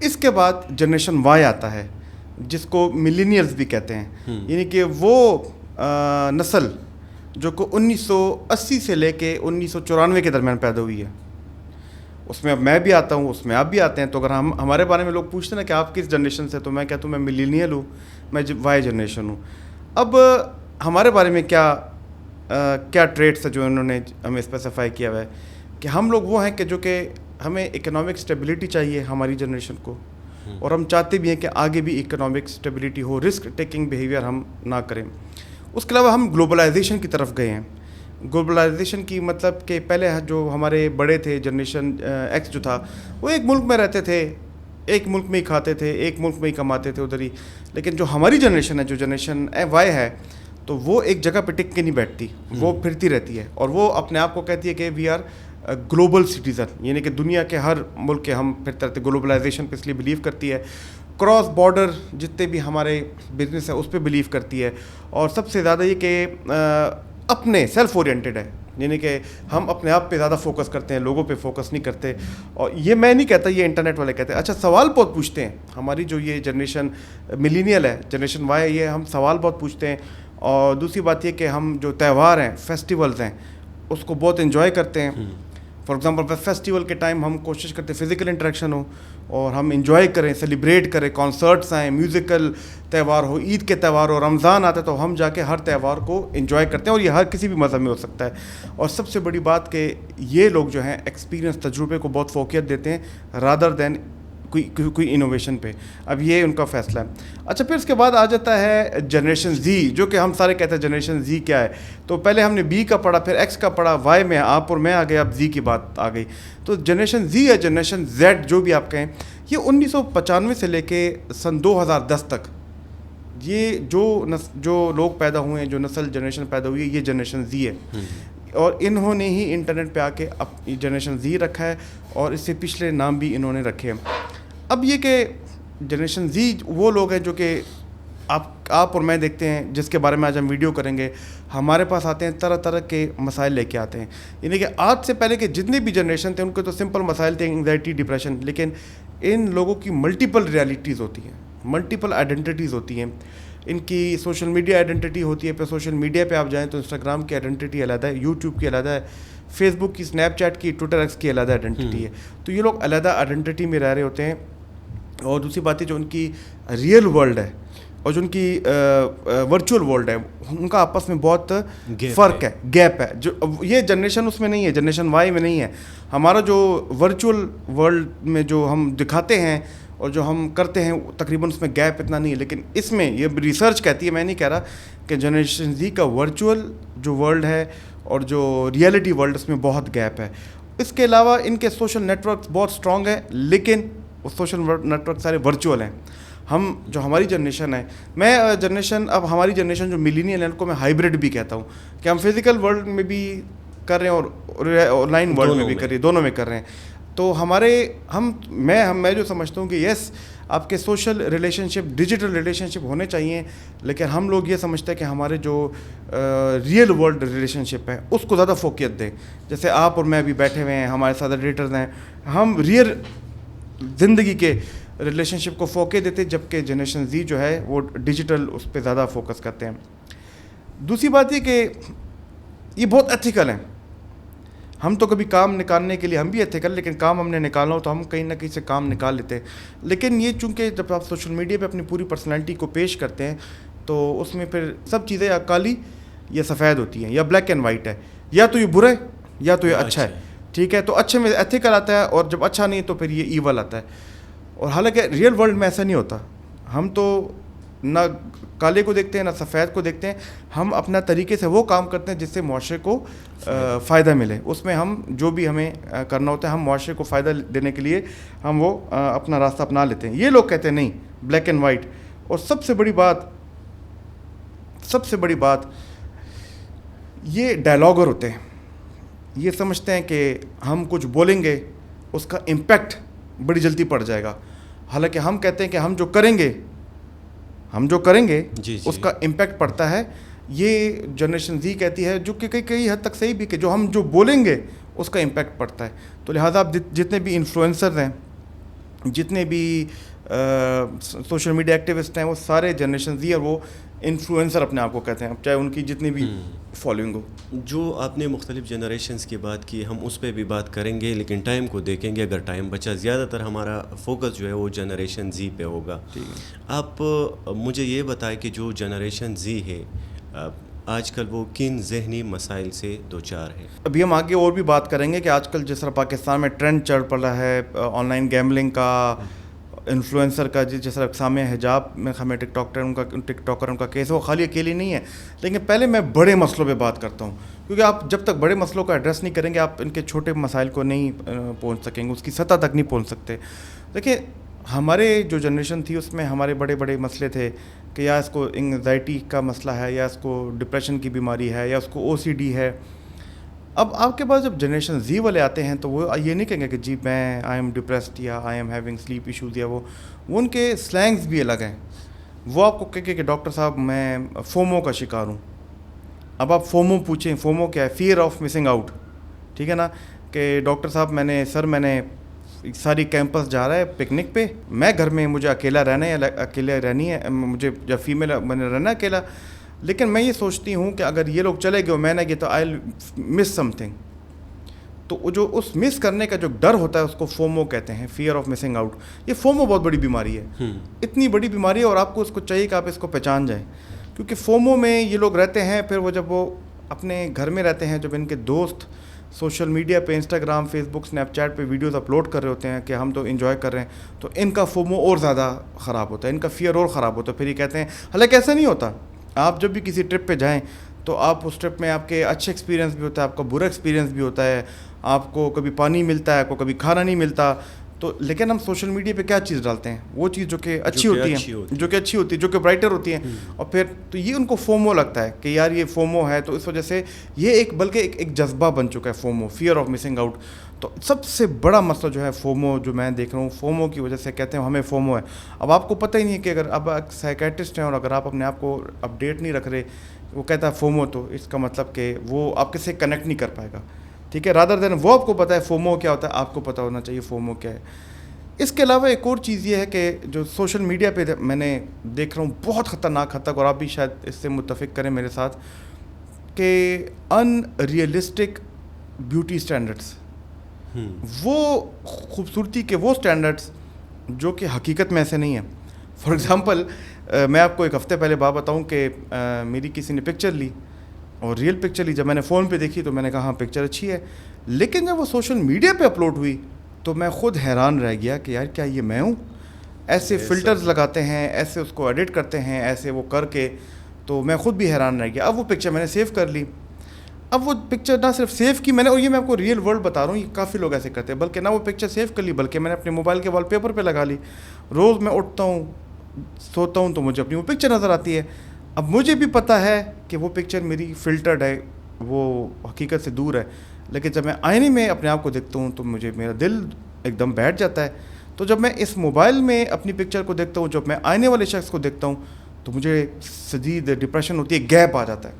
اس کے بعد generation Y آتا ہے جس کو ملینیئلز بھی کہتے ہیں, یعنی کہ وہ نسل جو کہ 1980 سے لے کے 1994 کے درمیان پیدا ہوئی ہے. اس میں اب میں بھی آتا ہوں, اس میں آپ بھی آتے ہیں. تو اگر ہمارے بارے میں لوگ پوچھتے ہیں نا کہ آپ کس جنریشن سے, تو میں کہتا ہوں میں ملینیئل ہوں, میں وائی جنریشن ہوں. اب ہمارے بارے میں کیا ٹریٹس ہے جو انہوں نے ہمیں اسپیسیفائی کیا ہوا ہے کہ ہم لوگ وہ ہیں کہ جو کہ ہمیں اکنامک اسٹیبلٹی چاہیے ہماری جنریشن کو, اور ہم چاہتے بھی ہیں کہ آگے بھی اکنامک اسٹیبلٹی ہو, رسک ٹیکنگ بیہیویئر ہم نہ کریں. اس کے علاوہ ہم گلوبلائزیشن کی طرف گئے ہیں. گلوبلائزیشن کی مطلب کہ پہلے جو ہمارے بڑے تھے, جنریشن ایکس جو تھا, وہ ایک ملک میں رہتے تھے, ایک ملک میں ہی کھاتے تھے, ایک ملک میں ہی کماتے تھے ادھر ہی. لیکن جو ہماری جنریشن ہے, جو جنریشن وائی ہے, تو وہ ایک جگہ پہ ٹک کے نہیں بیٹھتی, وہ پھرتی رہتی ہے, اور وہ اپنے آپ کو کہتی ہے کہ وی آر گلوبل سٹیزن, یعنی کہ دنیا کے ہر ملک کے ہم پھرتے رہتے. گلوبلائزیشن پہ اس لیے بلیو کرتی ہے, کراس بارڈر جتنے بھی ہمارے بزنس ہیں اس پہ بلیو کرتی ہے, اور سب سے زیادہ یہ کہ اپنے سیلف اورینٹیڈ ہے, یعنی کہ ہم اپنے آپ پہ زیادہ فوکس کرتے ہیں, لوگوں پہ فوکس نہیں کرتے. اور یہ میں نہیں کہتا, یہ انٹرنیٹ والے کہتے ہیں. اچھا, سوال بہت پوچھتے ہیں ہماری جو یہ جنریشن ملینیئل ہے, جنریشن وائی, یہ ہم سوال بہت پوچھتے ہیں. اور دوسری بات یہ کہ ہم جو تہوار ہیں, فیسٹیولز ہیں, اس کو بہت انجوائے کرتے ہیں. فار ایگزامپل فیسٹیول کے ٹائم ہم کوشش کرتے ہیں فزیکل انٹریکشن ہو اور ہم انجوائے کریں, سیلیبریٹ کریں, کانسرٹس آئیں, میوزیکل تہوار ہو, عید کے تہوار ہو, رمضان آتا ہے تو ہم جا کے ہر تہوار کو انجوائے کرتے ہیں, اور یہ ہر کسی بھی مذہب میں ہو سکتا ہے. اور سب سے بڑی بات کہ یہ لوگ جو ہیں ایکسپیرینس, تجربے کو بہت فوقیت دیتے ہیں رادر دین کوئی انوویشن پہ. اب یہ ان کا فیصلہ ہے. اچھا, پھر اس کے بعد آ جاتا ہے جنریشن زی, جو کہ ہم سارے کہتے ہیں جنریشن زی کیا ہے. تو پہلے ہم نے بی کا پڑھا, پھر ایکس کا پڑھا, وائی میں آپ اور میں آ گئے, اب زی کی بات آ گئی. تو جنریشن زی ہے, جنریشن زیڈ جو بھی آپ کہیں, یہ 1995 سے لے کے سن 2010 تک یہ جو لوگ پیدا ہوئے ہیں, جو نسل جنریشن پیدا ہوئی ہے, یہ جنریشن زی ہے. اور انہوں نے ہی انٹرنیٹ پہ آ کے اب جنریشن زی رکھا ہے, اور اس سے پچھلے نام بھی انہوں نے رکھے ہیں. اب یہ کہ جنریشن زی وہ لوگ ہیں جو کہ آپ اور میں دیکھتے ہیں, جس کے بارے میں آج ہم ویڈیو کریں گے. ہمارے پاس آتے ہیں, طرح طرح کے مسائل لے کے آتے ہیں. یعنی کہ آج سے پہلے کے جتنے بھی جنریشن تھے ان کے تو سمپل مسائل تھے, انگزائٹی, ڈپریشن. لیکن ان لوگوں کی ملٹیپل ریالٹیز ہوتی ہیں, ملٹیپل آئیڈینٹیٹیز ہوتی ہیں. ان کی سوشل میڈیا آئیڈینٹی ہوتی ہے. پھر سوشل میڈیا پہ آپ جائیں تو انسٹاگرام کی آئیڈینٹی علیحدہ ہے, یوٹیوب کی علیحدہ ہے, فیس بک کی, اسنیپ چیٹ کی, ٹویٹر ایکس کی علیحدہ آئیڈینٹی ہے. تو یہ لوگ علیحدہ آئیڈینٹی میں رہ رہے ہوتے ہیں. اور دوسری بات ہے جو ان کی ریئل ورلڈ ہے اور جو ان کی ورچوئل ورلڈ ہے, ان کا آپس میں بہت فرق ہے, گیپ ہے. جو یہ جنریشن اس میں نہیں ہے, جنریشن وائی میں نہیں ہے. ہمارا جو ورچوئل ورلڈ میں جو ہم دکھاتے ہیں اور جو ہم کرتے ہیں تقریباً اس میں گیپ اتنا نہیں ہے. لیکن اس میں یہ ریسرچ کہتی ہے, میں نہیں کہہ رہا, کہ جنریشن زی کا ورچوئل جو ورلڈ ہے اور جو ریئلٹی ورلڈ, اس میں بہت گیپ ہے. اس کے علاوہ ان کے سوشل نیٹ ورکس بہت اسٹرانگ ہیں, لیکن وہ سوشل نیٹ ورک سارے ورچوئل ہیں. ہم جو ہماری جنریشن ہے, میں اب ہماری جنریشن جو ملینیئل ہے ان کو میں ہائبرڈ بھی کہتا ہوں, کہ ہم فزیکل ورلڈ میں بھی کر رہے ہیں اور آن لائن ورلڈ میں بھی کر رہے ہیں, دونوں میں کر رہے ہیں. تو میں جو سمجھتا ہوں کہ یس, آپ کے سوشل ریلیشن شپ, ڈیجیٹل ریلیشن شپ ہونے چاہیے, لیکن ہم لوگ یہ سمجھتے ہیں کہ ہمارے جو ریئل ورلڈ ریلیشن شپ ہے اس کو زیادہ فوقیت دیں. جیسے آپ اور میں ابھی بیٹھے ہوئے ہیں, ہمارے ساتھ ایڈیٹرز ہیں, ہم ریئل زندگی کے ریلیشن شپ کو فوقیت دیتے, جبکہ جنریشن زی جو ہے وہ ڈیجیٹل اس پہ زیادہ فوکس کرتے ہیں. دوسری بات یہ کہ یہ بہت ایتھیکل ہیں. ہم تو کبھی کام نکالنے کے لیے ہم بھی ایتھیکل, لیکن کام ہم نے نکالنا ہو تو ہم کہیں نہ کہیں سے کام نکال لیتے ہیں. لیکن یہ چونکہ جب آپ سوشل میڈیا پہ اپنی پوری پرسنالٹی کو پیش کرتے ہیں تو اس میں پھر سب چیزیں یا کالی یا سفید ہوتی ہیں, یا بلیک اینڈ وائٹ ہے, یا تو یہ برا ہے یا تو یہ اچھا ہے. ٹھیک ہے, تو اچھے میں ایتھیکل آتا ہے, اور جب اچھا نہیں تو پھر یہ ایول آتا ہے. اور حالانکہ ریئل ورلڈ میں ایسا نہیں ہوتا. ہم تو نہ کالے کو دیکھتے ہیں نہ سفید کو دیکھتے ہیں, ہم اپنا طریقے سے وہ کام کرتے ہیں جس سے معاشرے کو فائدہ ملے. اس میں ہم جو بھی ہمیں کرنا ہوتا ہے, ہم معاشرے کو فائدہ دینے کے لیے ہم وہ اپنا راستہ اپنا لیتے ہیں. یہ لوگ کہتے ہیں نہیں, بلیک اینڈ وائٹ. اور سب سے بڑی بات یہ ڈائلاگر ہوتے ہیں. یہ سمجھتے ہیں کہ ہم کچھ بولیں گے اس کا امپیکٹ بڑی جلدی پڑ جائے گا. حالانکہ ہم کہتے ہیں کہ ہم جو کریں گے اس کا امپیکٹ پڑتا ہے. یہ جنریشن زی کہتی ہے, جو کہ کئی حد تک صحیح بھی, کہ جو ہم جو بولیں گے اس کا امپیکٹ پڑتا ہے. تو لہٰذا آپ جتنے بھی انفلوئنسرز ہیں جتنے بھی سوشل میڈیا ایکٹیوسٹ ہیں وہ سارے جنریشن زی اور وہ انفلوئنسر اپنے آپ کو کہتے ہیں, چاہے ان کی جتنی بھی فالوئنگ ہو. جو آپ نے مختلف جنریشنز کی بات کی, ہم اس پہ بھی بات کریں گے, لیکن ٹائم کو دیکھیں گے اگر ٹائم بچا. زیادہ تر ہمارا فوکس جو ہے وہ جنریشن زی پہ ہوگا. آپ مجھے یہ بتائیں کہ جو جنریشن زی ہے آج کل وہ کن ذہنی مسائل سے دوچار ہے؟ ابھی ہم آگے اور بھی بات کریں گے کہ آج کل جس طرح پاکستان میں ٹرینڈ چل پڑ رہا ہے آن لائن گیملنگ کا, انفلوئنسر کا, جس طرح سامع حجاب میں ہمیں ٹک ٹاکر ان کا کیس ہے, وہ خالی اکیلی نہیں ہے. لیکن پہلے میں بڑے مسئلوں پہ بات کرتا ہوں, کیونکہ آپ جب تک بڑے مسئلوں کو ایڈریس نہیں کریں گے آپ ان کے چھوٹے مسائل کو نہیں پہنچ سکیں گے, اس کی سطح تک نہیں پہنچ سکتے. دیکھیں ہمارے جو جنریشن تھی اس میں ہمارے بڑے بڑے مسئلے تھے کہ یا اس کو انگزائٹی کا مسئلہ ہے, یا اس کو ڈپریشن کی بیماری ہے, یا اس کو او سی ڈی ہے. اب آپ کے پاس جب جنریشن زی والے آتے ہیں تو وہ یہ نہیں کہیں گے کہ جی میں آئی ایم ڈپریسڈ یا I am having slip issues, یا وہ ان کے سلینگز بھی الگ ہیں. وہ آپ کو کہیں کہ ڈاکٹر صاحب میں فومو کا شکار ہوں. اب آپ فومو پوچھیں, فومو کیا ہے؟ فیئر آف مسنگ آؤٹ, ٹھیک ہے نا, کہ ڈاکٹر صاحب میں نے ساری کیمپس جا رہا ہے پکنک پہ, میں گھر میں مجھے اکیلا رہنا ہے یا اکیلے رہنی ہے, مجھے جب فیمیل میں نے رہنا اکیلا, لیکن میں یہ سوچتی ہوں کہ اگر یہ لوگ چلے گئے اور میں نے گیا تو آئی مس سم تھنگ. تو جو اس مس کرنے کا جو ڈر ہوتا ہے اس کو فومو کہتے ہیں, فیئر آف مسنگ آؤٹ. یہ فومو بہت بڑی بیماری ہے, اتنی بڑی بیماری ہے, اور آپ کو اس کو چاہیے کہ آپ اس کو پہچان جائیں. کیونکہ فومو میں یہ لوگ رہتے ہیں, پھر وہ جب وہ اپنے گھر میں رہتے ہیں, جب ان کے دوست سوشل میڈیا پہ انسٹاگرام, فیس بک, اسنیپ چیٹ پہ ویڈیوز اپلوڈ کر رہے ہوتے ہیں کہ ہم تو انجوائے کر رہے ہیں, تو ان کا فومو اور زیادہ خراب ہوتا ہے, ان کا فیئر اور خراب ہوتا ہے. پھر یہ کہتے ہیں, حالانکہ ایسا نہیں ہوتا. آپ جب بھی کسی ٹرپ پہ جائیں تو آپ اس ٹرپ میں آپ کے اچھے ایکسپیرینس بھی ہوتا ہے, آپ کا برا ایکسپیرینس بھی ہوتا ہے, آپ کو کبھی پانی ملتا ہے, آپ کو کبھی کھانا نہیں ملتا. تو لیکن ہم سوشل میڈیا پہ کیا چیز ڈالتے ہیں؟ وہ چیز جو کہ اچھی ہوتی ہے, جو کہ برائٹر ہوتی ہے. اور پھر تو یہ ان کو فومو لگتا ہے کہ یار یہ فومو ہے, تو اس وجہ سے یہ بلکہ ایک جذبہ بن چکا ہے FOMO, fear of missing out. تو سب سے بڑا مسئلہ جو ہے فومو, جو میں دیکھ رہا ہوں, فومو کی وجہ سے کہتے ہیں ہمیں فومو ہے. اب آپ کو پتہ ہی نہیں ہے کہ اگر اب سائیکیٹرسٹ ہیں اور اگر آپ اپنے آپ کو اپڈیٹ نہیں رکھ رہے, وہ کہتا ہے فومو, تو اس کا مطلب کہ وہ آپ کے سے کنیکٹ نہیں کر پائے گا, ٹھیک ہے. رادر دین وہ آپ کو پتہ ہے فومو کیا ہوتا ہے, آپ کو پتہ ہونا چاہیے فومو کیا ہے. اس کے علاوہ ایک اور چیز یہ ہے کہ جو سوشل میڈیا پہ میں نے دیکھ رہا ہوں بہت خطرناک حد تک, اور آپ بھی شاید اس سے متفق کریں میرے ساتھ, کہ ان ریئلسٹک بیوٹی اسٹینڈرڈس, وہ خوبصورتی کے وہ اسٹینڈرڈس جو کہ حقیقت میں ایسے نہیں ہیں. فار ایگزامپل میں آپ کو ایک ہفتے پہلے بات بتاؤں کہ میری کسی نے پکچر لی, اور ریئل پکچر لی. جب میں نے فون پہ دیکھی تو میں نے کہا ہاں پکچر اچھی ہے, لیکن جب وہ سوشل میڈیا پہ اپلوڈ ہوئی تو میں خود حیران رہ گیا کہ یار کیا یہ میں ہوں؟ ایسے فلٹرز لگاتے ہیں, ایسے اس کو ایڈٹ کرتے ہیں, ایسے وہ کر کے, تو میں خود بھی حیران رہ گیا. اب وہ پکچر میں نے سیو کر لی. اب وہ پکچر نہ صرف سیو کی میں نے, اور یہ میں آپ کو ریئل ورلڈ بتا رہا ہوں, یہ کافی لوگ ایسے کرتے ہیں, بلکہ نہ وہ پکچر سیو کر لی بلکہ میں نے اپنے موبائل کے وال پیپر پہ لگا لی. روز میں اٹھتا ہوں, سوتا ہوں, تو مجھے اپنی وہ پکچر نظر آتی ہے. اب مجھے بھی پتہ ہے کہ وہ پکچر میری فلٹرڈ ہے, وہ حقیقت سے دور ہے, لیکن جب میں آئینے میں اپنے آپ کو دیکھتا ہوں تو مجھے میرا دل ایک دم بیٹھ جاتا ہے. تو جب میں اس موبائل میں اپنی پکچر کو دیکھتا ہوں, جب میں آئینے والے شخص کو دیکھتا ہوں, تو مجھے شدید ڈپریشن ہوتی ہے, گیپ آ جاتا ہے.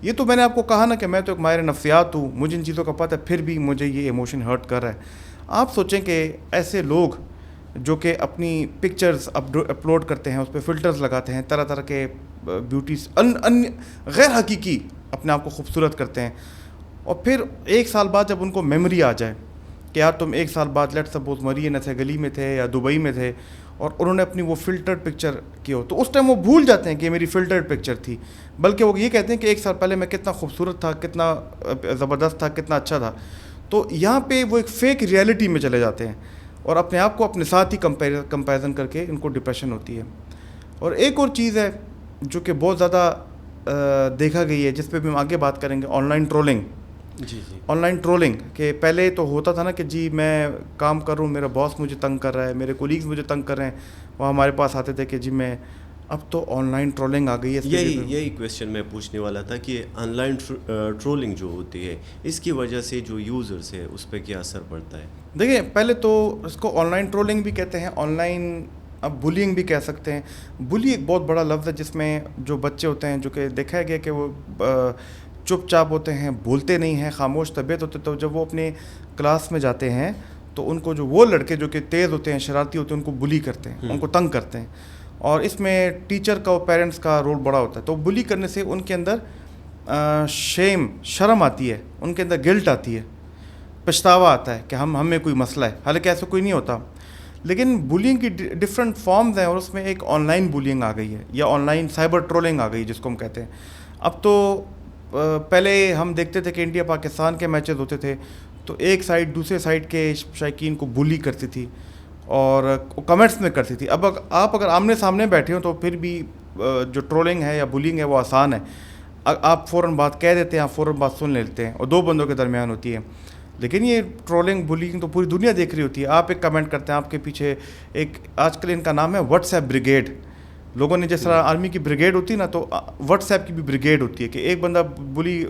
یہ تو میں نے آپ کو کہا نا کہ میں تو ایک ماہر نفسیات ہوں, مجھے ان چیزوں کا پتہ ہے, پھر بھی مجھے یہ ایموشن ہرٹ کر رہا ہے. آپ سوچیں کہ ایسے لوگ جو کہ اپنی پکچرز اپلوڈ کرتے ہیں, اس پہ فلٹرز لگاتے ہیں, طرح طرح کے بیوٹیز غیر حقیقی اپنے آپ کو خوبصورت کرتے ہیں, اور پھر ایک سال بعد جب ان کو میموری آ جائے کہ یار تم ایک سال بعد لیٹ سپوز مرینا سے گلی میں تھے یا دبئی میں تھے, اور انہوں نے اپنی وہ فلٹرڈ پکچر کی ہو, تو اس ٹائم وہ بھول جاتے ہیں کہ یہ میری فلٹرڈ پکچر تھی, بلکہ وہ یہ کہتے ہیں کہ ایک سال پہلے میں کتنا خوبصورت تھا, کتنا زبردست تھا, کتنا اچھا تھا. تو یہاں پہ وہ ایک فیک ریئلٹی میں چلے جاتے ہیں, اور اپنے آپ کو اپنے ساتھ ہی کمپیریزن کر کے ان کو ڈپریشن ہوتی ہے. اور ایک اور چیز ہے جو کہ بہت زیادہ دیکھا گئی ہے, جس پہ بھی ہم آگے بات کریں گے, on line trolling. On line trolling کہ پہلے تو ہوتا تھا نا کہ جی میں کام کر رہا ہوں, میرا باس مجھے تنگ کر رہا ہے, میرے کولیگز مجھے تنگ کر رہے ہیں, وہ ہمارے پاس آتے تھے کہ جی میں, اب تو آن لائن ٹرولنگ آ گئی ہے. یہی کویسچن میں پوچھنے والا تھا کہ آن لائن ٹرولنگ جو ہوتی ہے اس کی وجہ سے جو یوزرس ہے اس پہ کیا اثر پڑتا ہے؟ دیکھیں پہلے تو اس کو آن لائن ٹرولنگ بھی کہتے ہیں, آن لائن اب بلینگ بھی کہہ سکتے ہیں. بلی ایک بہت بڑا لفظ ہے جس میں جو بچے ہوتے ہیں جو کہ دیکھا گیا کہ وہ چپ چاپ ہوتے ہیں, بولتے نہیں ہیں, خاموش طبیعت ہوتے, تو جب وہ اپنے کلاس میں جاتے ہیں تو ان کو جو وہ لڑکے جو کہ تیز ہوتے ہیں, شرارتی ہوتے ہیں, ان کو بلی کرتے ہیں, ان کو تنگ کرتے ہیں. اور اس میں ٹیچر کا اور پیرنٹس کا رول بڑا ہوتا ہے. تو بلی کرنے سے ان کے اندر شرم آتی ہے, ان کے اندر گلٹ آتی ہے, پچھتاوا آتا ہے کہ ہمیں کوئی مسئلہ ہے, حالانکہ ایسا کوئی نہیں ہوتا. لیکن بولنگ کی ڈفرینٹ فارمز ہیں, اور اس میں ایک آن لائن بولنگ آ گئی ہے, یا آن لائن سائبر ٹرولنگ آ گئی جس کو ہم کہتے ہیں. اب تو پہلے ہم دیکھتے تھے کہ انڈیا پاکستان کے میچز ہوتے تھے تو ایک سائڈ دوسرے سائڈ کے شائقین کو بولی کرتی تھی اور کمنٹس میں کرتی تھی. اب آپ اگر آمنے سامنے بیٹھے ہو تو پھر بھی جو ٹرولنگ ہے یا بولنگ ہے وہ آسان ہے. آپ فوراً بات کہہ دیتے ہیں, آپ فوراً بات سن لیتے ہیں, اور دو بندوں کے درمیان ہوتی ہے. لیکن یہ ٹرولنگ بولنگ تو پوری دنیا دیکھ رہی ہوتی ہے. آپ ایک کمنٹ کرتے ہیں, آپ کے پیچھے ایک آج کل ان کا نام ہے واٹس ایپ بریگیڈ. لوگوں نے جس طرح آرمی کی بریگیڈ ہوتی ہے نا, تو واٹس ایپ کی بھی بریگیڈ ہوتی ہے کہ ایک بندہ بلی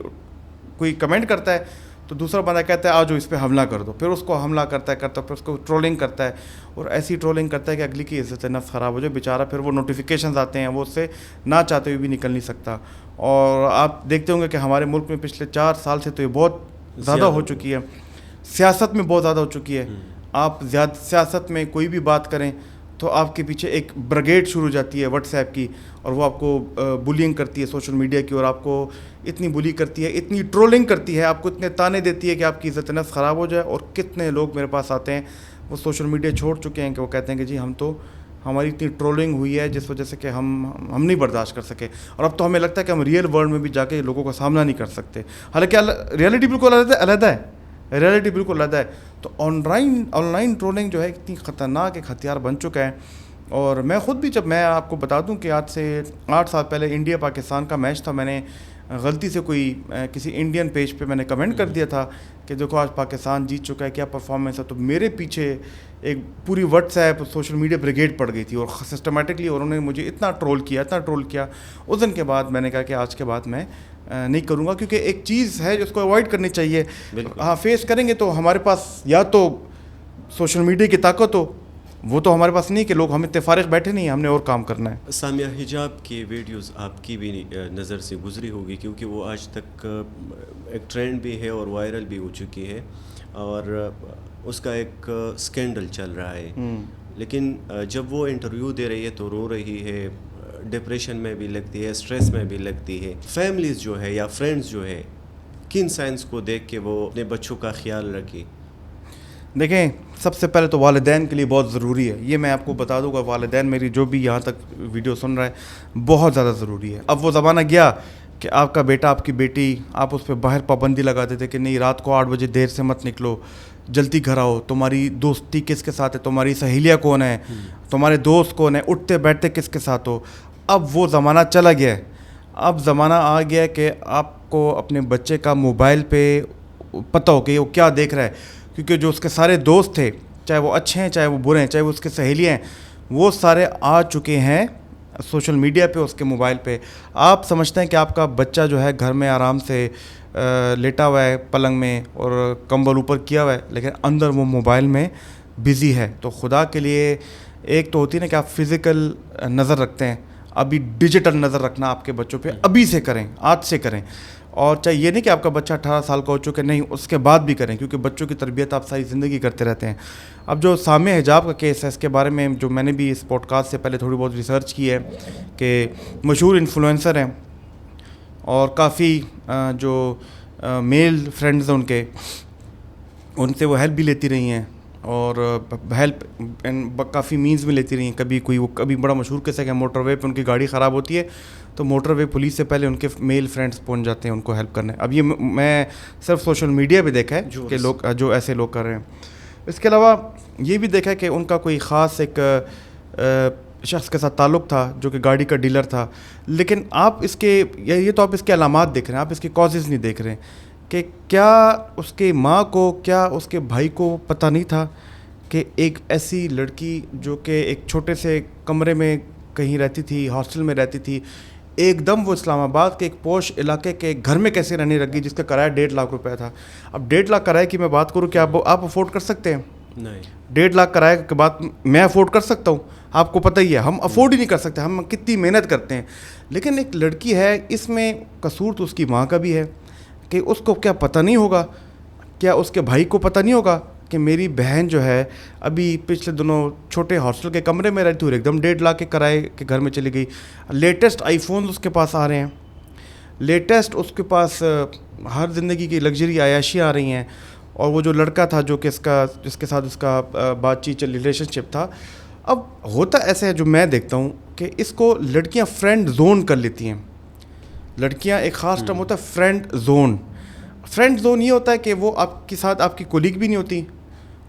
کوئی کمنٹ کرتا ہے تو دوسرا بندہ کہتا ہے آجو اس پہ حملہ کر دو, پھر اس کو حملہ کرتا ہے پھر اس کو ٹرولنگ کرتا ہے, اور ایسی ٹرولنگ کرتا ہے کہ اگلی کی عزت نفس خراب ہو جائے بیچارہ. پھر وہ نوٹیفیکیشنز آتے ہیں, وہ اس سے نہ چاہتے ہوئے بھی نکل نہیں سکتا. اور آپ دیکھتے ہوں گے کہ ہمارے ملک میں پچھلے 4 سال سے تو یہ بہت زیادہ ہو چکی ہے, سیاست میں بہت زیادہ ہو چکی ہے. آپ سیاست میں کوئی بھی بات کریں تو آپ کے پیچھے ایک بریگیڈ شروع ہو جاتی ہے واٹس ایپ کی, اور وہ آپ کو بولنگ کرتی ہے سوشل میڈیا کی, اور آپ کو اتنی بلی کرتی ہے, اتنی ٹرولنگ کرتی ہے, آپ کو اتنے تانے دیتی ہے کہ آپ کی عزت نفس خراب ہو جائے. اور کتنے لوگ میرے پاس آتے ہیں وہ سوشل میڈیا چھوڑ چکے ہیں کہ وہ کہتے ہیں کہ جی ہماری اتنی ٹرولنگ ہوئی ہے جس وجہ سے کہ ہم نہیں برداشت کر سکے, اور اب تو ہمیں لگتا ہے کہ ہم ریئل ورلڈ میں بھی جا کے لوگوں کا سامنا نہیں کر سکتے. حالانکہ ریئلٹی بالکل علیحدہ ہے, ریئلٹی بالکل علیحدہ ہے. تو آن لائن ٹرولنگ جو ہے اتنی خطرناک ایک ہتھیار بن چکا ہے. اور میں خود بھی, جب میں آپ کو بتا دوں کہ آج سے 8 سال پہلے انڈیا پاکستان کا میچ تھا, میں نے غلطی سے کسی انڈین پیج پہ میں نے کمنٹ کر دیا تھا کہ دیکھو آج پاکستان جیت چکا ہے, کیا پرفارمنس ہے. تو میرے پیچھے ایک پوری what's app social media brigade پڑ گئی تھی, اور سسٹمیٹکلی انہوں نے مجھے اتنا ٹرول کیا. اس دن کے بعد میں نے کہا کہ آج کے بعد میں نہیں کروں گا, کیونکہ ایک چیز ہے جس کو اوائڈ کرنی چاہیے. ہاں, فیس کریں گے تو ہمارے پاس یا تو سوشل میڈیا کی طاقت ہو, وہ تو ہمارے پاس نہیں کہ لوگ ہم اتنے فارغ بیٹھے نہیں ہیں, ہم نے اور کام کرنا ہے. سامیہ, حجاب کی ویڈیوز آپ کی بھی نظر سے گزری ہوگی, کیونکہ وہ آج تک ایک ٹرینڈ بھی ہے اور وائرل بھی ہو چکی ہے, اور اس کا ایک سکینڈل چل رہا ہے. لیکن جب وہ انٹرویو دے رہی ہے تو رو رہی ہے, ڈپریشن میں بھی لگتی ہے, اسٹریس میں بھی لگتی ہے. فیملیز جو ہے یا فرینڈز جو ہے, کن سائنس کو دیکھ کے وہ اپنے بچوں کا خیال رکھے؟ دیکھیں, سب سے پہلے تو والدین کے لیے بہت ضروری ہے, یہ میں آپ کو بتا دوں گا, والدین میری جو بھی یہاں تک ویڈیو سن رہا ہے بہت زیادہ ضروری ہے. اب وہ زمانہ گیا کہ آپ کا بیٹا آپ کی بیٹی, آپ اس پہ باہر پابندی لگاتے تھے کہ نہیں رات کو 8 بجے دیر سے مت نکلو, جلدی گھر آؤ, تمہاری دوستی کس کے ساتھ ہے, تمہاری سہیلیاں کون ہیں, تمہارے دوست کون ہیں, اٹھتے بیٹھتے کس کے ساتھ ہو. اب وہ زمانہ چلا گیا ہے. اب زمانہ آ گیا ہے کہ آپ کو اپنے بچے کا موبائل پہ پتہ ہو کہ وہ کیا دیکھ رہا ہے, کیونکہ جو اس کے سارے دوست تھے, چاہے وہ اچھے ہیں چاہے وہ برے ہیں, چاہے وہ اس کے سہیلیاں ہیں, وہ سارے آ چکے ہیں سوشل میڈیا پہ, اس کے موبائل پہ. آپ سمجھتے ہیں کہ آپ کا بچہ جو ہے گھر میں آرام سے لیٹا ہوا ہے پلنگ میں اور کمبل اوپر کیا ہوا ہے, لیکن اندر وہ موبائل میں بزی ہے. تو خدا کے لیے, ایک تو ہوتی ہے نا کہ آپ فزیکل نظر رکھتے ہیں, ابھی ڈیجیٹل نظر رکھنا آپ کے بچوں پہ ابھی سے کریں, آج سے کریں. اور چاہے یہ نہیں کہ آپ کا بچہ 18 سال کا ہو چکے, نہیں, اس کے بعد بھی کریں, کیونکہ بچوں کی تربیت آپ ساری زندگی کرتے رہتے ہیں. اب جو سامیہ حجاب کا کیس ہے, اس کے بارے میں جو میں نے بھی اس پوڈ کاسٹ سے پہلے تھوڑی بہت ریسرچ کی ہے کہ مشہور انفلوئنسر ہیں اور کافی جو میل فرینڈز ہیں ان سے وہ ہیلپ بھی لیتی رہی ہیں, اور ہیلپ کافی مینز میں لیتی رہی ہیں. کبھی بڑا مشہور کیس ہے کہ موٹر وے پہ ان کی گاڑی خراب ہوتی ہے تو موٹر وے پولیس سے پہلے ان کے میل فرینڈز پہنچ جاتے ہیں ان کو ہیلپ کرنے. اب یہ میں صرف سوشل میڈیا پہ دیکھا ہے کہ لوگ جو ایسے لوگ کر رہے ہیں. اس کے علاوہ یہ بھی دیکھا ہے کہ ان کا کوئی خاص ایک شخص کے ساتھ تعلق تھا جو کہ گاڑی کا ڈیلر تھا, لیکن آپ اس کے یہ تو آپ اس کے علامات دیکھ رہے ہیں, آپ اس کے کازز نہیں دیکھ رہے ہیں کہ کیا اس کے ماں کو, کیا اس کے بھائی کو پتہ نہیں تھا کہ ایک ایسی لڑکی جو کہ ایک چھوٹے سے کمرے میں کہیں رہتی تھی, ہاسٹل میں رہتی تھی, ایک دم وہ اسلام آباد کے ایک پوش علاقے کے گھر میں کیسے رہنے لگ گئی, جس کا کرایہ 1.5 لاکھ روپے تھا. اب 1.5 لاکھ کرایہ کی میں بات کروں کہ آپ افورڈ کر سکتے ہیں؟ نہیں. 1.5 لاکھ کرایہ کے بعد میں افورڈ کر سکتا ہوں؟ آپ کو پتہ ہی ہے ہم افورڈ ہی نہیں کر سکتے, ہم کتنی محنت کرتے ہیں. لیکن ایک لڑکی ہے, اس میں قصور تو اس کی ماں کا بھی ہے کہ اس کو کیا پتہ نہیں ہوگا, کیا اس کے بھائی کو پتہ نہیں ہوگا کہ میری بہن جو ہے ابھی پچھلے دنوں چھوٹے ہاسٹل کے کمرے میں رہتی ہوئی ایک دم 1.5 لاکھ کے کرائے کے گھر میں چلی گئی. لیٹسٹ آئی فونز اس کے پاس آ رہے ہیں, لیٹسٹ اس کے پاس ہر زندگی کی لگژری عیاشیاں آ رہی ہیں. اور وہ جو لڑکا تھا جو کہ جس کے ساتھ اس کا بات چیت ریلیشن شپ تھا, اب ہوتا ایسا ہے جو میں دیکھتا ہوں کہ اس کو لڑکیاں فرینڈ زون کر لیتی ہیں. لڑکیاں ایک خاص ٹرم ہوتا ہے فرینڈ زون. فرینڈ زون یہ ہوتا ہے کہ وہ آپ کے ساتھ آپ کی کولیگ بھی نہیں ہوتی,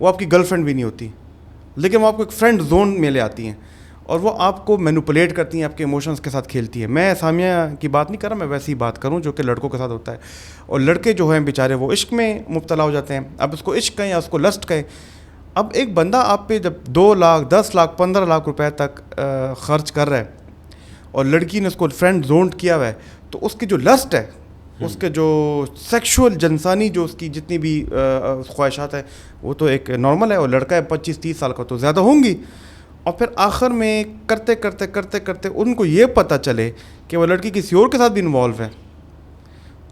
وہ آپ کی گرل فرینڈ بھی نہیں ہوتی, لیکن وہ آپ کو ایک فرینڈ زون میں لے آتی ہیں اور وہ آپ کو مینوپولیٹ کرتی ہیں, آپ کے ایموشنس کے ساتھ کھیلتی ہیں. میں سامیہ کی بات نہیں کر رہا, میں ویسی بات کروں جو کہ لڑکوں کے ساتھ ہوتا ہے. اور لڑکے جو ہیں بیچارے وہ عشق میں مبتلا ہو جاتے ہیں. اب اس کو عشق کہیں یا اس کو لسٹ کہیں. اب ایک بندہ آپ پہ جب 2 لاکھ 10 لاکھ 15 لاکھ روپے تک خرچ کر رہا ہے اور لڑکی نے اس کو فرینڈ زونڈ کیا ہوا ہے, تو اس کی جو لسٹ ہے, اس کے جو سیکشول جنسانی جو اس کی جتنی بھی خواہشات ہیں وہ تو ایک نارمل ہے, اور لڑکا ہے 25-30 سال کا تو زیادہ ہوں گی. اور پھر آخر میں کرتے کرتے کرتے کرتے ان کو یہ پتہ چلے کہ وہ لڑکی کسی اور کے ساتھ بھی انوالو ہے,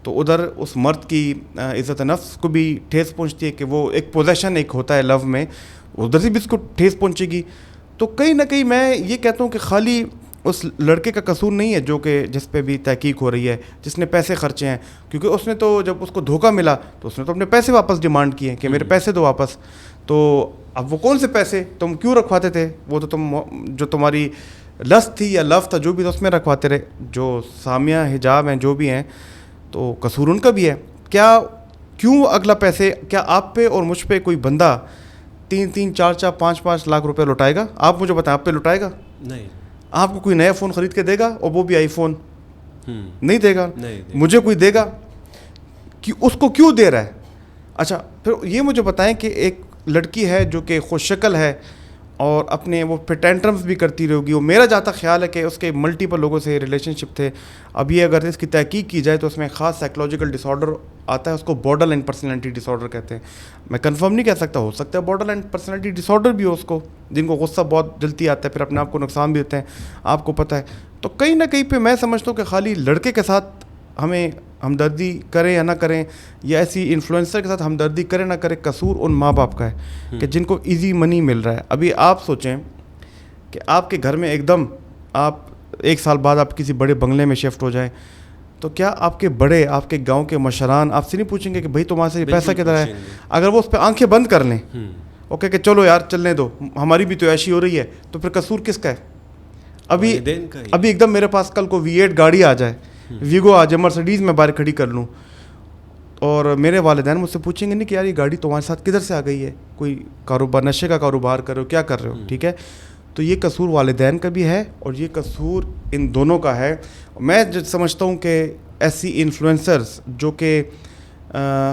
تو ادھر اس مرد کی عزت نفس کو بھی ٹھیس پہنچتی ہے کہ وہ ایک پوزیشن ایک ہوتا ہے لو میں, ادھر سے بھی اس کو ٹھیس پہنچے گی. تو کہیں نہ کہیں میں یہ کہتا ہوں کہ خالی اس لڑکے کا قصور نہیں ہے جو کہ جس پہ بھی تحقیق ہو رہی ہے, جس نے پیسے خرچے ہیں, کیونکہ اس نے تو جب اس کو دھوکہ ملا تو اس نے تو اپنے پیسے واپس ڈیمانڈ کیے کہ میرے پیسے دو واپس. تو اب وہ کون سے پیسے تم کیوں رکھواتے تھے, وہ تو تم جو تمہاری لسٹ تھی یا لو تھا جو بھی اس میں رکھواتے رہے. جو سامیہ حجاب ہیں جو بھی ہیں تو قصور ان کا بھی ہے. کیوں اگلا پیسے, کیا آپ پہ اور مجھ پہ کوئی بندہ 3-3 4-4 5-5 لاکھ روپے لوٹائے گا؟ آپ مجھے بتائیں, آپ پہ لوٹائے گا؟ نہیں. آپ کو کوئی نیا فون خرید کے دے گا, اور وہ بھی آئی فون نہیں دے گا. مجھے کوئی دے گا کہ اس کو کیوں دے رہا ہے؟ اچھا پھر یہ مجھے بتائیں کہ ایک لڑکی ہے جو کہ خوش شکل ہے اور اپنے وہ پھر ٹینٹرمز بھی کرتی رہے گی, وہ میرا جاتا خیال ہے کہ اس کے ملٹیپل لوگوں سے ریلیشن شپ تھے. اب یہ اگر اس کی تحقیق کی جائے تو اس میں خاص سائیکولوجیکل ڈس آرڈر آتا ہے, اس کو بارڈر لائن پرسنالٹی ڈس آرڈر کہتے ہیں. میں کنفرم نہیں کہہ سکتا, ہو سکتا ہے بارڈر لائن پرسنالٹی ڈس آرڈر بھی ہو اس کو, جن کو غصہ بہت جلدی آتا ہے, پھر اپنے آپ کو نقصان بھی ہوتے ہیں, آپ کو پتہ ہے. تو کہیں نہ کہیں پہ میں سمجھتا ہوں کہ خالی لڑکے کے ساتھ ہمیں ہمدردی کریں یا نہ کریں, یا ایسی انفلوئنسر کے ساتھ ہمدردی کریں نہ کریں, قصور ان ماں باپ کا ہے کہ جن کو ایزی منی مل رہا ہے. ابھی آپ سوچیں کہ آپ کے گھر میں ایک دم آپ 1 سال بعد آپ کسی بڑے بنگلے میں شفٹ ہو جائیں, تو کیا آپ کے بڑے, آپ کے گاؤں کے مشران آپ سے نہیں پوچھیں گے کہ بھائی تمہارے سے پیسہ کدھر ہے؟ اگر وہ اس پہ آنکھیں بند کر لیں, اوکے کہ چلو یار چلنے دو, ہماری بھی تو عیشی ہو رہی ہے, تو پھر قصور کس کا ہے؟ ابھی ایک دم میرے پاس کل کو V8 گاڑی آ جائے, ویگو آ جائے, مرسڈیز میں باہر کھڑی کر لوں, اور میرے والدین مجھ سے پوچھیں گے نہیں کہ یار یہ گاڑی تمہارے ساتھ کدھر سے آ گئی ہے, کوئی کاروبار, نشے کا کاروبار کر رہے ہو, کیا کر رہے ہو؟ ٹھیک ہے, تو یہ قصور والدین کا بھی ہے اور یہ قصور ان دونوں کا ہے. میں سمجھتا ہوں کہ ایسی انفلوئنسرز جو کہ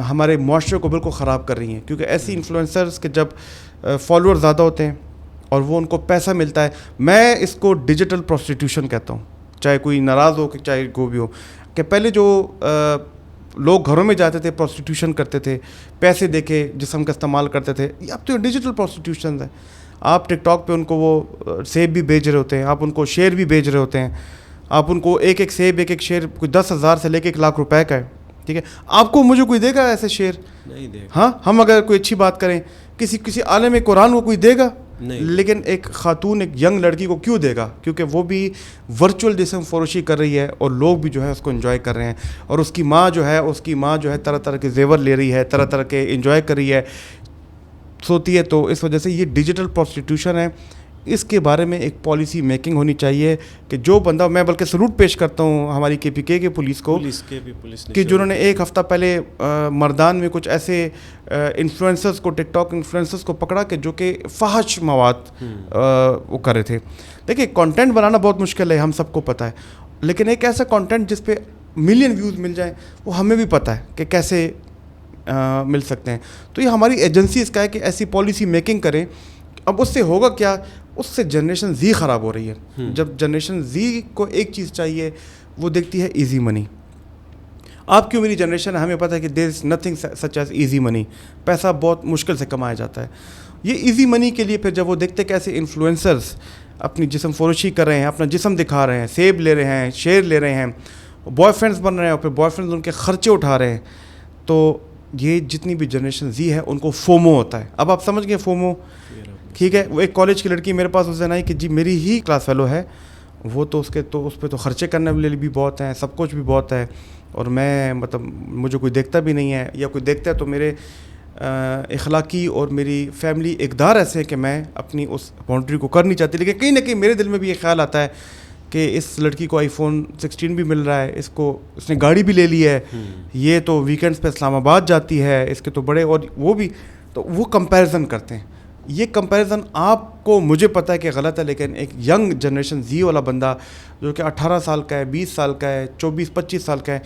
ہمارے معاشرے کو بالکل خراب کر رہی ہیں, کیونکہ ایسی انفلوئنسرز کے جب فالوور زیادہ ہوتے ہیں اور وہ ان کو پیسہ ملتا ہے, میں اس کو ڈیجیٹل پروسٹیٹیوشن کہتا ہوں, چاہے کوئی ناراض ہو کہ چاہے کوئی بھی ہو. کہ پہلے جو لوگ گھروں میں جاتے تھے, پروسٹیٹیوشن کرتے تھے, پیسے دے کے جسم کا استعمال کرتے تھے, اب تو ڈیجیٹل پروسٹیٹیوشن ہے. آپ ٹک ٹاک پہ ان کو وہ سیب بھی بیچ رہے ہوتے ہیں, آپ ان کو شیئر بھی بیچ رہے ہوتے ہیں, آپ ان کو ایک سیب ایک شیئر کوئی 10,000 سے لے کے 1 لاکھ روپے کا ہے. ٹھیک ہے, آپ کو مجھے کوئی دے گا ایسے شیئر؟ نہیں دے گا. ہاں, ہم اگر کوئی اچھی بات کریں, کسی عالم قرآن کو کوئی دے گا نہیں, لیکن ایک خاتون ایک ینگ لڑکی کو کیوں دے گا؟ کیونکہ وہ بھی ورچوئل جسم فروشی کر رہی ہے اور لوگ بھی جو ہے اس کو انجوائے کر رہے ہیں, اور اس کی ماں جو ہے طرح طرح کے زیور لے رہی ہے, طرح طرح کے انجوائے کر رہی ہے, سوتی ہے. تو اس وجہ سے یہ ڈیجیٹل پروسٹیٹیوشن ہے. اس کے بارے میں ایک پالیسی میکنگ ہونی چاہیے کہ جو بندہ, میں بلکہ سلوٹ پیش کرتا ہوں ہماری KPK کے پولیس کو کہ جنہوں نے 1 ہفتہ پہلے مردان میں کچھ ایسے انفلوئنسرز کو, ٹک ٹاک انفلوئنسرز کو پکڑا کہ جو کہ فحش مواد وہ کر رہے تھے. دیکھیں کانٹینٹ بنانا بہت مشکل ہے, ہم سب کو پتہ ہے, لیکن ایک ایسا کانٹینٹ جس پہ ملین ویوز مل جائیں وہ ہمیں بھی پتہ ہے کہ کیسے مل سکتے ہیں. تو یہ ہماری ایجنسی اس کا ہے کہ ایسی پالیسی میکنگ کریں. اب اس سے ہوگا کیا, اس سے جنریشن زی خراب ہو رہی ہے. جب جنریشن زی کو ایک چیز چاہیے, وہ دیکھتی ہے ایزی منی. آپ کیوں میری جنریشن ہے, ہمیں پتہ ہے کہ there is nothing such as easy money, پیسہ بہت مشکل سے کمایا جاتا ہے. یہ ایزی منی کے لیے پھر جب وہ دیکھتے کہ ایسے انفلوئنسرز اپنی جسم فروشی کر رہے ہیں, اپنا جسم دکھا رہے ہیں, سیب لے رہے ہیں, شیئر لے رہے ہیں, بوائے فرینڈس بن رہے ہیں, اور پھر بوائے فرینڈز ان کے خرچے اٹھا رہے ہیں, تو یہ جتنی بھی جنریشن زی ہے ان کو فومو ہوتا ہے. اب آپ سمجھ گئے فومو, ٹھیک ہے. وہ ایک کالج کی لڑکی میرے پاس اس دن آئی کہ جی میری ہی کلاس فیلو ہے, وہ تو اس پہ تو خرچے کرنے والے بھی بہت ہیں, سب کچھ بھی بہت ہے, اور میں مطلب مجھے کوئی دیکھتا بھی نہیں ہے, یا کوئی دیکھتا ہے تو میرے اخلاقی اور میری فیملی اقدار ایسے ہیں کہ میں اپنی اس باؤنڈری کو کر نہیں چاہتی. لیکن کہیں نہ کہیں میرے دل میں بھی یہ خیال آتا ہے کہ اس لڑکی کو آئی فون 16 بھی مل رہا ہے, اس نے گاڑی بھی لے لی ہے, یہ تو ویکینڈس پہ اسلام آباد جاتی ہے, اس کے تو بڑے, اور وہ بھی, تو وہ کمپیریزن کرتے ہیں. یہ کمپیریزن آپ کو, مجھے پتہ ہے کہ غلط ہے, لیکن ایک ینگ جنریشن زی والا بندہ جو کہ 18 سال کا ہے, 20 سال کا ہے, 24-25 سال کا ہے,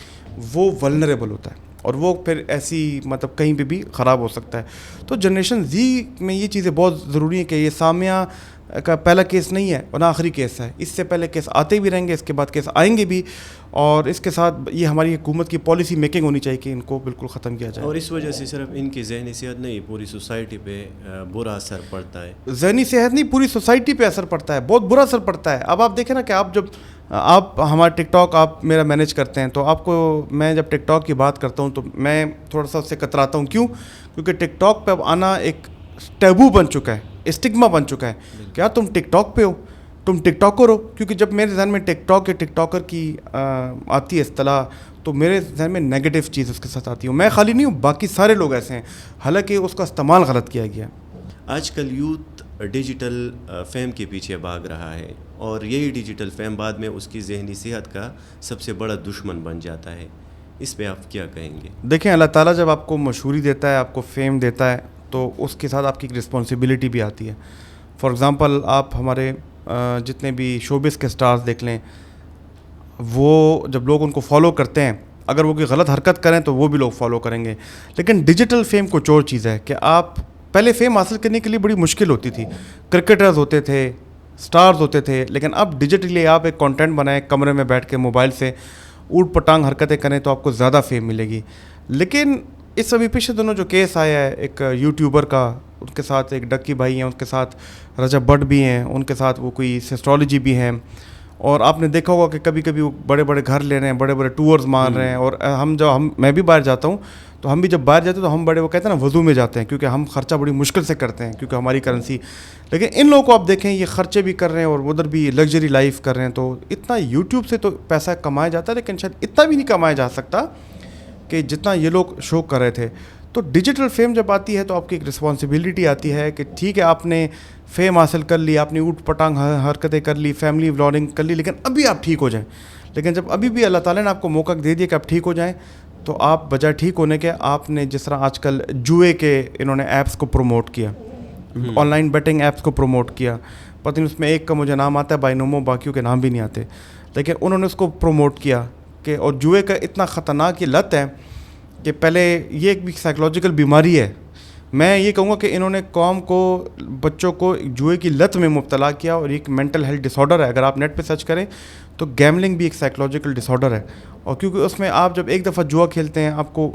وہ ولنریبل ہوتا ہے, اور وہ پھر ایسی مطلب کہیں پہ بھی خراب ہو سکتا ہے. تو جنریشن زی میں یہ چیزیں بہت ضروری ہیں کہ یہ سامعہ کا پہلا کیس نہیں ہے اور نہ آخری کیس ہے. اس سے پہلے کیس آتے بھی رہیں گے, اس کے بعد کیس آئیں گے بھی, اور اس کے ساتھ یہ ہماری حکومت کی پالیسی میکنگ ہونی چاہیے کہ ان کو بالکل ختم کیا جائے. اور اس وجہ سے صرف ان کی ذہنی صحت نہیں, پوری سوسائٹی پہ برا اثر پڑتا ہے. ذہنی صحت نہیں, پوری سوسائٹی پہ اثر پڑتا ہے, بہت برا اثر پڑتا ہے. اب آپ دیکھیں نا کہ آپ ہمارا ٹک ٹاک آپ میرا مینیج کرتے ہیں, تو آپ کو میں جب ٹک ٹاک کی بات کرتا ہوں تو میں تھوڑا سا اس سے کتراتا ہوں. کیوں؟ کیونکہ ٹک ٹاک پہ اب آنا ایک ٹیبو بن چکا ہے, اسٹگما بن چکا ہے. کیا تم ٹک ٹاک پہ ہو, تم ٹک ٹاکر ہو؟ کیونکہ جب میرے ذہن میں ٹک ٹاک یا ٹک ٹاکر کی آتی ہے اصطلاح, تو میرے ذہن میں نیگیٹو چیز اس کے ساتھ آتی ہے. میں خالی نہیں ہوں, باقی سارے لوگ ایسے ہیں, حالانکہ اس کا استعمال غلط کیا گیا. آج کل یوتھ ڈیجیٹل فیم کے پیچھے بھاگ رہا ہے, اور یہی ڈیجیٹل فیم بعد میں اس کی ذہنی صحت کا سب سے بڑا دشمن بن جاتا ہے. اس پہ آپ کیا کہیں گے؟ دیکھیں, اللہ تعالیٰ جب آپ کو مشہوری دیتا ہے, آپ کو فیم دیتا ہے, تو اس کے ساتھ آپ کی ایک رسپانسبلٹی بھی آتی ہے. فار ایگزامپل آپ ہمارے جتنے بھی شوبز کے سٹارز دیکھ لیں, وہ جب لوگ ان کو فالو کرتے ہیں, اگر وہ کوئی غلط حرکت کریں تو وہ بھی لوگ فالو کریں گے. لیکن ڈیجیٹل فیم کچھ اور چیز ہے کہ آپ پہلے فیم حاصل کرنے کے لیے بڑی مشکل ہوتی تھی, کرکٹرز ہوتے تھے, سٹارز ہوتے تھے, لیکن اب ڈیجیٹلی آپ ایک کانٹینٹ بنائیں, کمرے میں بیٹھ کے موبائل سے اوٹ پٹانگ حرکتیں کریں تو آپ کو زیادہ فیم ملے گی. لیکن اس ابھی پچھلے دنوں جو کیس آیا ہے ایک یوٹیوبر کا, ان کے ساتھ ایک ڈکی بھائی ہیں, ان کے ساتھ رجب بٹ بھی ہیں, ان کے ساتھ وہ کوئی ایسٹرالوجی بھی ہیں, اور آپ نے دیکھا ہوگا کہ کبھی کبھی وہ بڑے بڑے گھر لے رہے ہیں, بڑے بڑے ٹورز مار رہے ہیں. اور میں بھی باہر جاتا ہوں, تو ہم بھی جب باہر جاتے ہیں تو ہم بڑے, وہ کہتے ہیں نا, وضو میں جاتے ہیں, کیونکہ ہم خرچہ بڑی مشکل سے کرتے ہیں کیونکہ ہماری کرنسی. لیکن ان لوگوں کو آپ دیکھیں, یہ خرچے بھی کر رہے ہیں اور ادھر بھی لگژری لائف کر رہے ہیں. تو اتنا یوٹیوب سے تو پیسہ کمایا جاتا ہے, لیکن شاید اتنا بھی نہیں کمایا جا سکتا کہ جتنا یہ لوگ شو کر رہے تھے. تو ڈیجیٹل فیم جب آتی ہے تو آپ کی ایک رسپانسبلٹی آتی ہے کہ ٹھیک ہے, آپ نے فیم حاصل کر لی, آپ نے اوٹ پٹانگ حرکتیں کر لی, فیملی ولاگنگ کر لی, لیکن ابھی آپ ٹھیک ہو جائیں. لیکن جب ابھی بھی اللہ تعالیٰ نے آپ کو موقع دے دیا کہ آپ ٹھیک ہو جائیں, تو آپ بجائے ٹھیک ہونے کے, آپ نے جس طرح آج کل جوئے کے انہوں نے ایپس کو پروموٹ کیا, آن لائن بیٹنگ ایپس کو پروموٹ کیا. پتہ نہیں اس میں ایک کا مجھے نام آتا ہے بائنومو, باقیوں کے نام بھی نہیں آتے, لیکن انہوں نے اس کو پروموٹ کیا کہ, اور جوئے کا اتنا خطرناک یہ لت ہے کہ پہلے یہ ایک بھی سائیکلوجیکل بیماری ہے. میں یہ کہوں گا کہ انہوں نے قوم کو, بچوں کو جوئے کی لت میں مبتلا کیا, اور ایک مینٹل ہیلتھ ڈس آرڈر ہے. اگر آپ نیٹ پہ سرچ کریں تو گیملنگ بھی ایک سائیکلوجیکل ڈس آرڈر ہے. اور کیونکہ اس میں آپ جب ایک دفعہ جوا کھیلتے ہیں آپ کو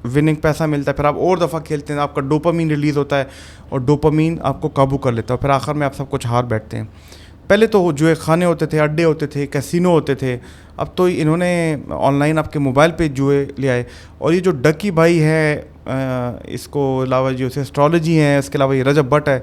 وننگ پیسہ ملتا ہے, پھر آپ اور دفعہ کھیلتے ہیں, آپ کا ڈوپامین ریلیز ہوتا ہے, اور ڈوپامین آپ کو قابو کر لیتا ہے, اور پھر آخر میں آپ سب کچھ ہار بیٹھتے ہیں. پہلے تو جوئے خانے ہوتے تھے, اڈے ہوتے تھے, کیسینو ہوتے تھے, اب تو انہوں نے آن لائن آپ کے موبائل پہ جوئے لے آئے. اور یہ جو ڈکی بھائی ہے, اس کو علاوہ جو ایسٹرالوجی ہیں, اس کے علاوہ یہ رجب بٹ ہے,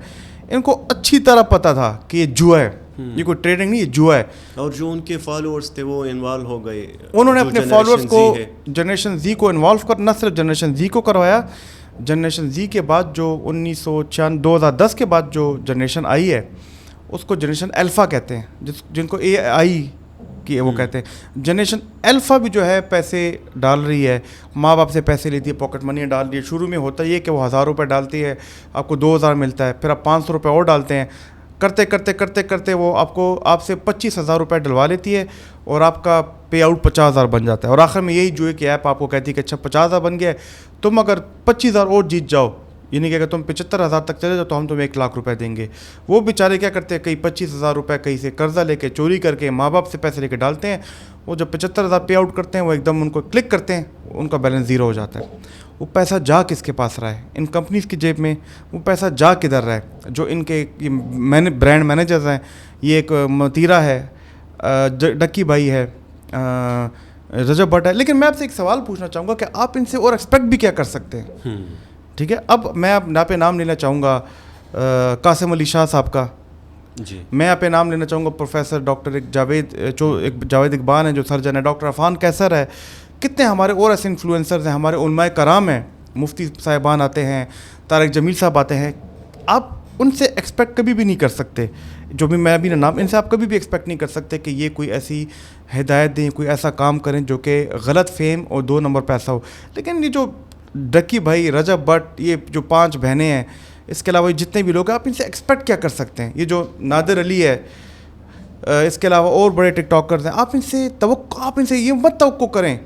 ان کو اچھی طرح پتہ تھا کہ یہ جوا ہے, یہ کوئی ٹریڈنگ نہیں, یہ جوا ہے. اور جو ان کے فالوورز تھے وہ انوالو ہو گئے, انہوں نے اپنے فالوورز کو جنریشن زی کو انوالو کر, نہ صرف جنریشن زی کو کروایا, جنریشن زی کے بعد جو 2010 کے بعد جو جنریشن آئی ہے اس کو جنریشن الفا کہتے ہیں, جن کو اے آئی کی وہ کہتے ہیں. جنریشن الفا بھی جو ہے پیسے ڈال رہی ہے, ماں باپ سے پیسے لیتی ہے, پاکٹ منی ڈال رہی ہے. شروع میں ہوتا یہ کہ وہ 1000 روپے ڈالتی ہے, آپ کو 2000 ملتا ہے, پھر آپ 500 روپے اور ڈالتے ہیں, کرتے کرتے کرتے کرتے وہ آپ سے 25,000 روپے ڈلوا لیتی ہے, اور آپ کا پے آؤٹ 50,000 بن جاتا ہے. اور آخر میں یہی جو ہے کہ ایپ آپ کو کہتی ہے کہ اچھا 50,000 بن گیا ہے, تم اگر 25,000 اور جیت جاؤ, یعنی کہ اگر تم 75,000 تک چلے جاؤ تو ہم تمہیں 1,00,000 روپے دیں گے. وہ بیچارے کیا کرتے ہیں, کئی 25,000 روپے کہیں سے قرضہ لے کے, چوری کر کے, ماں باپ سے پیسے لے کے ڈالتے ہیں. وہ جب 75,000 پے آؤٹ کرتے ہیں, وہ ایک دم ان کو کلک کرتے ہیں, ان کا بیلنس زیرو ہو جاتا ہے. وہ پیسہ جا کس کے پاس رہا ہے, ان کمپنیز کی جیب میں. وہ پیسہ جا کدھر رہا ہے, جو ان کے برانڈ مینیجرز ہیں. یہ ایک متیرا ہے, ڈکی بھائی ہے, رجب بٹ ہے. لیکن میں آپ سے ایک سوال پوچھنا چاہوں گا کہ آپ ان سے اور ایکسپیکٹ بھی کیا کر سکتے ہیں؟ ٹھیک ہے, اب میں یہاں پہ نام لینا چاہوں گا قاسم علی شاہ صاحب کا, جی, میں یہاں پہ نام لینا چاہوں گا پروفیسر ڈاکٹر جاوید اقبال ہیں جو سرجن ہے, ڈاکٹر عرفان کیسر ہے, کتنے ہمارے اور ایسے انفلوئنسرز ہیں, ہمارے علماء کرام ہیں, مفتی صاحبان آتے ہیں, طارق جمیل صاحب آتے ہیں. آپ ان سے ایکسپیکٹ کبھی بھی نہیں کر سکتے, جو بھی میں ابھی نام, ان سے آپ کبھی بھی ایکسپیکٹ نہیں کر سکتے کہ یہ کوئی ایسی ہدایت دیں, کوئی ایسا کام کریں جو کہ غلط فیم اور 2 نمبر پیسہ ہو. لیکن یہ جو ڈکی بھائی, رجب بٹ, یہ جو 5 بہنیں ہیں, اس کے علاوہ جتنے بھی لوگ ہیں, آپ ان سے ایکسپیکٹ کیا کر سکتے ہیں؟ یہ جو نادر علی ہے, اس کے علاوہ اور بڑے ٹک ٹاکرز ہیں, آپ ان سے یہ مت توقع کریں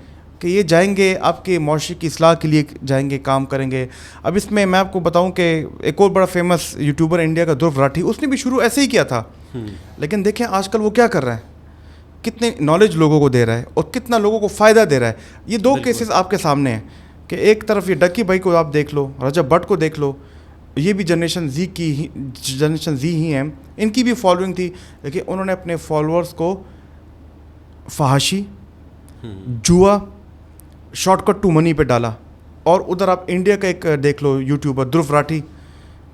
کہ یہ جائیں گے آپ کے معاشرے کی اصلاح کے لیے جائیں گے, کام کریں گے. اب اس میں آپ کو بتاؤں کہ ایک اور بڑا فیمس یوٹیوبر انڈیا کا دھرو راٹھی, اس نے بھی شروع ایسے ہی کیا تھا, لیکن دیکھیں آج کل وہ کیا کر رہا ہے, کتنے نالج لوگوں کو دے رہا ہے اور کتنا لوگوں کو فائدہ دے رہا ہے. یہ 2 کیسز آپ کے سامنے ہیں کہ ایک طرف یہ ڈکی بھائی کو آپ دیکھ لو, رجب بٹ کو دیکھ لو, یہ بھی جنریشن زی ہی ہیں, ان کی بھی فالوئنگ تھی, لیکن انہوں نے اپنے فالوورز کو فحاشی, جوا, شارٹ کٹ ٹو منی پہ ڈالا. اور ادھر آپ انڈیا کا ایک دیکھ لو یوٹیوبر دھرو راٹھی,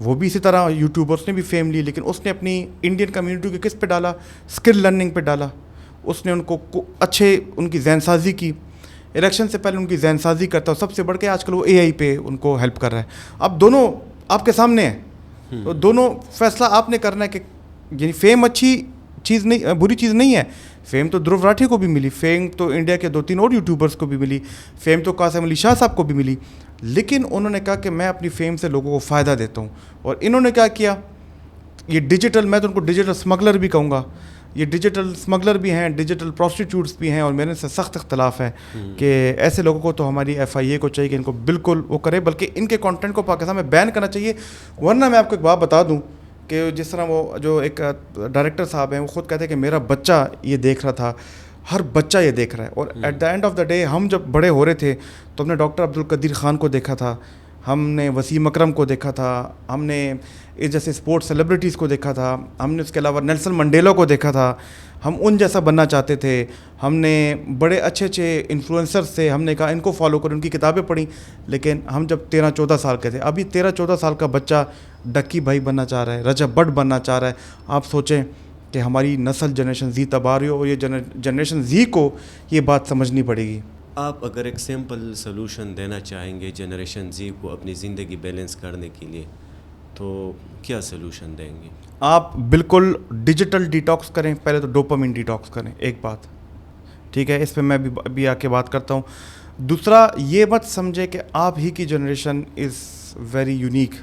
وہ بھی اسی طرح یوٹیوبر, اس نے بھی فیم لی, لیکن اس نے اپنی انڈین کمیونٹی کو کس پہ ڈالا, اسکل لرننگ پہ ڈالا. اس نے ان کو اچھے ان کی ذہن سازی کی, الیکشن سے پہلے ان کی ذہن سازی کرتا, سب سے بڑھ کے آج کل وہ AI پہ ان کو ہیلپ کر رہا ہے. اب دونوں آپ کے سامنے ہیں, تو دونوں فیصلہ آپ نے کرنا ہے کہ یعنی فیم اچھی چیز نہیں, بری چیز نہیں ہے. فیم تو دھرو راٹھی کو بھی ملی, فیم تو انڈیا کے 2-3 اور یوٹیوبرس کو بھی ملی, فیم تو قاسم علی شاہ صاحب کو بھی ملی, لیکن انہوں نے کہا کہ میں اپنی فیم سے لوگوں کو فائدہ دیتا ہوں. اور انہوں نے کیا کیا, یہ ڈیجیٹل, میں تو ان کو ڈیجیٹل اسمگلر بھی کہوں گا, یہ ڈیجیٹل اسمگلر بھی ہیں, ڈیجیٹل پروسٹیٹیوٹس بھی ہیں, اور میرے سے سخت اختلاف ہے کہ ایسے لوگوں کو تو ہماری FIA کو چاہیے کہ ان کو بالکل وہ کرے, بلکہ ان کے کانٹینٹ کو پاکستان میں بین کرنا چاہیے. ورنہ میں آپ کو ایک بات بتا دوں کہ جس طرح وہ جو ایک ڈائریکٹر صاحب ہیں, وہ خود کہتے ہیں کہ میرا بچہ یہ دیکھ رہا تھا, ہر بچہ یہ دیکھ رہا ہے. اور at the end of the day ہم جب بڑے ہو رہے تھے تو ہم نے ڈاکٹر عبدالقدیر خان کو دیکھا تھا, ہم نے وسیم اکرم کو دیکھا تھا, ہم نے جیسے اسپورٹس سیلیبریٹیز کو دیکھا تھا, ہم نے اس کے علاوہ نیلسن منڈیلا کو دیکھا تھا, ہم ان جیسا بننا چاہتے تھے. ہم نے بڑے اچھے انفلوئنسر سے ہم نے کہا ان کو فالو کریں, ان کی کتابیں پڑھیں. لیکن ہم جب 13-14 سال کے تھے, ابھی 13-14 سال کا بچہ ڈکی بھائی بننا چاہ رہا ہے, رجب بٹ بننا چاہ رہا ہے. آپ سوچیں کہ ہماری نسل جنریشن زی تباہ رہی ہو, اور یہ جنریشن زی کو یہ بات سمجھنی پڑے گی. آپ اگر ایک سمپل سلوشن دینا چاہیں گے جنریشن زی کو اپنی زندگی بیلنس کرنے کے لیے, تو کیا سلوشن دیں گے؟ آپ بالکل ڈیجیٹل ڈیٹاکس کریں. پہلے تو ڈوپامین ڈیٹاکس کریں, ایک بات, ٹھیک ہے, اس پہ میں بھی آ کے بات کرتا ہوں. دوسرا, یہ مت سمجھے کہ آپ ہی کی جنریشن از ویری یونیک.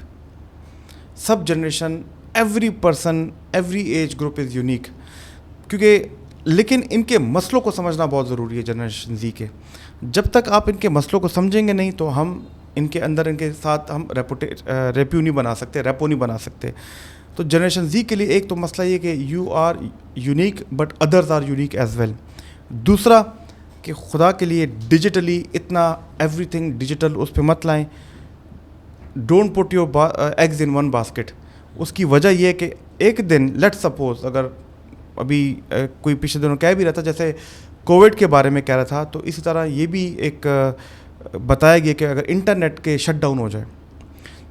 سب generation, every person, every age group is unique. کیونکہ لیکن ان کے مسئلوں کو سمجھنا بہت ضروری ہے جنریشن زی کے. جب تک آپ ان کے مسئلوں کو سمجھیں گے نہیں, تو ہم ان کے اندر ان کے ساتھ ہم ریپو نہیں بنا سکتے. تو جنریشن زی کے لیے ایک تو مسئلہ یہ کہ you are unique but others are unique as well. دوسرا کہ خدا کے لیے ڈیجیٹلی اتنا ایوری تھنگ ڈیجیٹل اس پہ مت لائیں. Don't put your eggs in one basket. اس کی وجہ یہ ہے کہ ایک دن لیٹ سپوز, اگر ابھی کوئی پچھلے دنوں کہہ بھی رہا تھا, جیسے کووڈ کے بارے میں کہہ رہا تھا, تو اسی طرح یہ بھی ایک بتایا گیا کہ اگر انٹرنیٹ کے شٹ ڈاؤن ہو جائے,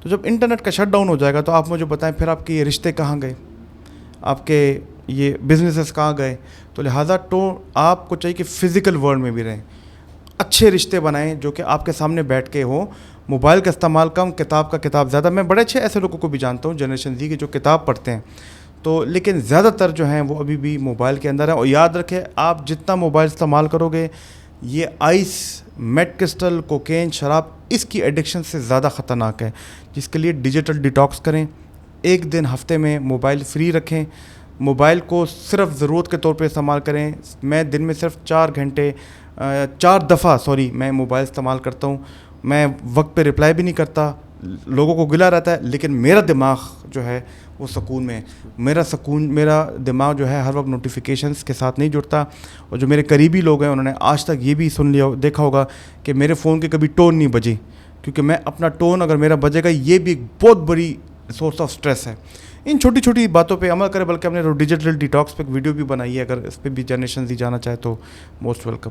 تو جب انٹرنیٹ کا شٹ ڈاؤن ہو جائے گا تو آپ مجھے بتائیں پھر آپ کے یہ رشتے کہاں گئے, آپ کے یہ بزنسز کہاں گئے. تو لہٰذا آپ کو چاہیے کہ فزیکل ورلڈ میں بھی رہیں, اچھے رشتے بنائیں جو کہ آپ کے سامنے بیٹھ کے ہوں. موبائل کا استعمال کم, کتاب زیادہ. میں بڑے اچھے ایسے لوگوں کو بھی جانتا ہوں جنریشن زی کے جو کتاب پڑھتے ہیں, تو لیکن زیادہ تر جو ہیں وہ ابھی بھی موبائل کے اندر ہیں. اور یاد رکھیں, آپ جتنا موبائل استعمال کرو گے, یہ آئس, میٹ کرسٹل, کوکین, شراب, اس کی ایڈکشن سے زیادہ خطرناک ہے, جس کے لیے ڈیجیٹل ڈیٹاکس کریں. ایک دن ہفتے میں موبائل فری رکھیں. موبائل کو صرف ضرورت کے طور پہ استعمال کریں. میں دن میں صرف 4 دفعہ میں موبائل استعمال کرتا ہوں. میں وقت پہ رپلائی بھی نہیں کرتا, لوگوں کو گلا رہتا ہے, لیکن میرا دماغ جو ہے وہ سکون میں. میرا دماغ جو ہے ہر وقت نوٹیفیکیشنز کے ساتھ نہیں جڑتا. اور جو میرے قریبی لوگ ہیں انہوں نے آج تک یہ بھی دیکھا ہوگا کہ میرے فون کی کبھی ٹون نہیں بجی, کیونکہ میں اپنا ٹون اگر میرا بجے گا, یہ بھی ایک بہت بڑی سورس آف سٹریس ہے. ان چھوٹی چھوٹی باتوں پہ عمل کرے. بلکہ ہم نے ڈیجیٹل ڈیٹاکس پہ ایک ویڈیو بھی بنائی ہے, اگر اس پہ بھی جنریشن زی جانا چاہے تو موسٹ ویلکم.